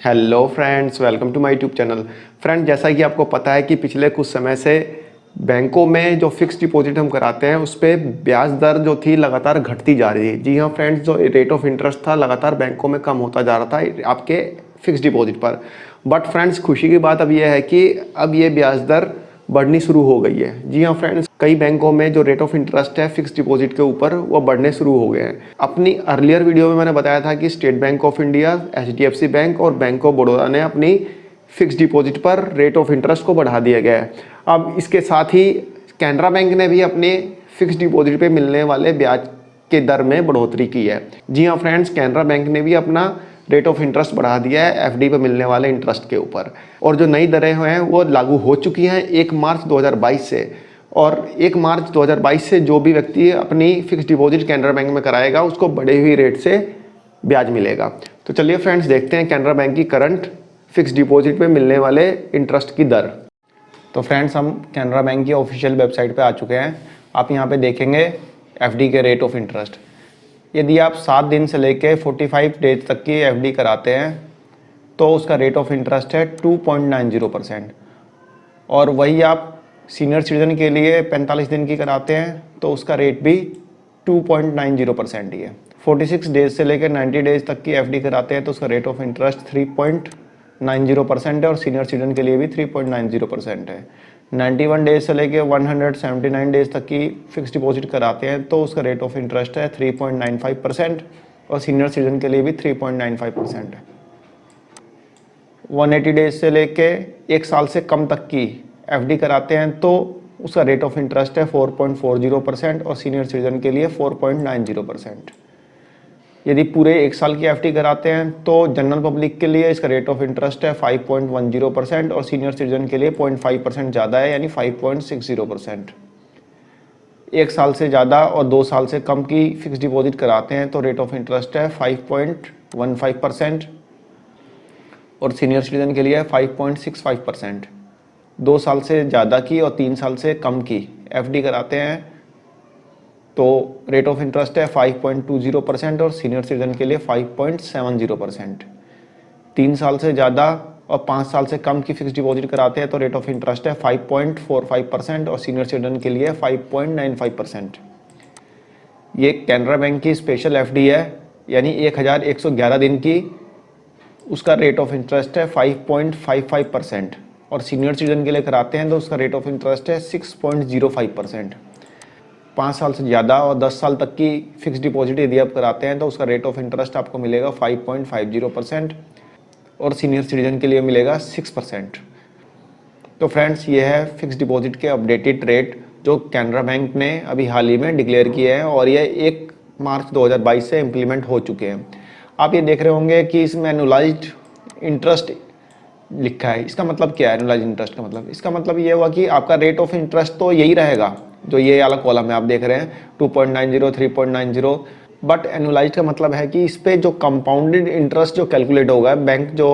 Hello friends, welcome to my YouTube channel. Friend, जैसा कि आपको पता है कि पिछले कुछ समय से बैंकों में जो फिक्स डिपॉजिट हम कराते हैं उस पर ब्याज दर जो थी लगातार घटती जा रही है। जी हाँ फ्रेंड्स, जो रेट ऑफ इंटरेस्ट था लगातार बैंकों में कम होता जा रहा था आपके फिक्स डिपॉजिट पर। बट फ्रेंड्स, खुशी की बात अब यह है कि अब ये ब्याज दर बढ़नी शुरू हो गई है। जी हाँ फ्रेंड्स, कई बैंकों में जो रेट ऑफ इंटरेस्ट है फिक्स डिपॉजिट के ऊपर वो बढ़ने शुरू हो गए हैं। अपनी अर्लियर वीडियो में मैंने बताया था कि state bank of India, HDFC bank और बैंक ऑफ बड़ौदा ने अपनी फिक्स डिपॉजिट पर रेट ऑफ इंटरेस्ट को बढ़ा दिया गया है। अब इसके साथ ही कैनरा बैंक ने भी अपने फिक्स डिपॉजिट पे मिलने वाले ब्याज के दर में बढ़ोतरी की है। जी हाँ फ्रेंड्स, कैनरा बैंक ने भी अपना रेट ऑफ इंटरेस्ट बढ़ा दिया है FD पे मिलने वाले इंटरेस्ट के ऊपर। और जो नई दरें हैं वो लागू हो चुकी हैं 1 मार्च 2022 से। और 1 मार्च 2022 से जो भी व्यक्ति अपनी फिक्स डिपॉजिट कैनरा बैंक में कराएगा उसको बढ़े हुई रेट से ब्याज मिलेगा। तो चलिए फ्रेंड्स, देखते हैं कैनरा बैंक की करंट फिक्स डिपॉजिट पे मिलने वाले इंटरेस्ट की दर। तो फ्रेंड्स, हम कैनरा बैंक की ऑफिशियल वेबसाइट पे आ चुके हैं। आप यहाँ पे देखेंगे FD के रेट ऑफ इंटरेस्ट। यदि आप 7 दिन से लेके 45 डेज तक की FD कराते हैं तो उसका रेट ऑफ इंटरेस्ट है 2.90%। और वही आप सीनियर सिटीजन के लिए 45 दिन की कराते हैं तो उसका रेट भी 2.90% ही है। 46 डेज से लेकर 90 डेज तक की FD कराते हैं तो उसका रेट ऑफ इंटरेस्ट 3.90% है और सीनियर सिटीजन के लिए भी 3.90% है। 91 डेज से लेके 179 डेज तक की फिक्स डिपॉजिट कराते हैं तो उसका रेट ऑफ इंटरेस्ट है 3.95% और सीनियर सिटीजन के लिए भी 3.95% है। 180 डेज से लेके 1 साल से कम तक की FD कराते हैं तो उसका रेट ऑफ इंटरेस्ट है 4.40% और सीनियर सिटीजन के लिए 4.90%। यदि पूरे 1 साल की FD कराते हैं तो जनरल पब्लिक के लिए इसका रेट ऑफ इंटरेस्ट है 5.10% और सीनियर सिटीजन के लिए 0.5% ज़्यादा है, यानी 5.60%। 1 साल से ज़्यादा और 2 साल से कम की फिक्स डिपॉजिट कराते हैं तो रेट ऑफ इंटरेस्ट है 5.15% और सीनियर सिटीजन के लिए 5.65%। 2 साल से ज़्यादा की और 3 साल से कम की FD कराते हैं तो रेट ऑफ इंटरेस्ट है 5.20% और सीनियर सिटीजन के लिए 5.70%। 3 साल से ज़्यादा और 5 साल से कम की फिक्स डिपॉजिट कराते हैं तो रेट ऑफ इंटरेस्ट है 5.45% और सीनियर सिटीजन के लिए 5.95%। ये कैनरा बैंक की स्पेशल FD है, यानी 1111 दिन की। उसका रेट ऑफ इंटरेस्ट है 5.55% और सीनियर सिटीजन के लिए कराते हैं तो उसका रेट ऑफ इंटरेस्ट है 6.05%। 5 साल से ज़्यादा और 10 साल तक की फिक्स डिपॉजिट यदि आप कराते हैं तो उसका रेट ऑफ इंटरेस्ट आपको मिलेगा 5.50% और सीनियर सिटीजन के लिए मिलेगा 6%। तो फ्रेंड्स, ये है फिक्स डिपॉजिट के अपडेटेड रेट जो कैनरा बैंक ने अभी हाल ही में डिक्लेयर किए हैं और ये 1 मार्च 2022 से इम्प्लीमेंट हो चुके हैं। आप ये देख रहे होंगे कि इसमें एनुअलाइज्ड इंटरेस्ट लिखा है। इसका मतलब क्या है? एनुअलाइज्ड इंटरेस्ट का मतलब, इसका मतलब ये हुआ कि आपका रेट ऑफ इंटरेस्ट तो यही रहेगा जो ये वाला कॉलम है आप देख रहे हैं 2.90, 3.90। बट एनुअलाइज्ड का मतलब है कि इस पे जो कंपाउंडेड इंटरेस्ट जो कैलकुलेट होगा, बैंक जो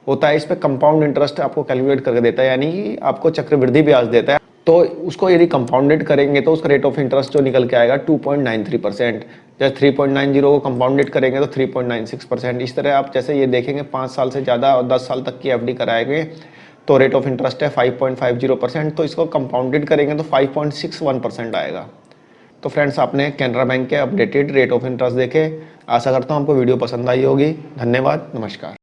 होता है इस पे कंपाउंड इंटरेस्ट आपको कैलकुलेट करके देता है, यानी कि आपको चक्रवृद्धि ब्याज देता है। तो उसको यदि कंपाउंडेड करेंगे तो उसका रेट ऑफ इंटरेस्ट जो निकल के आएगा 2.93%। जैसे 3.90 को कंपाउंडेड करेंगे तो 3.96%। इस तरह आप जैसे ये देखेंगे 5 साल से ज़्यादा और 10 साल तक की FD कराएंगे तो रेट ऑफ इंटरेस्ट है 5.50%। तो इसको कंपाउंडेड करेंगे तो 5.61% आएगा। तो फ्रेंड्स, आपने कैनरा बैंक के अपडेटेड रेट ऑफ इंटरेस्ट देखे। आशा करता हूँ आपको वीडियो पसंद आई होगी। धन्यवाद, नमस्कार।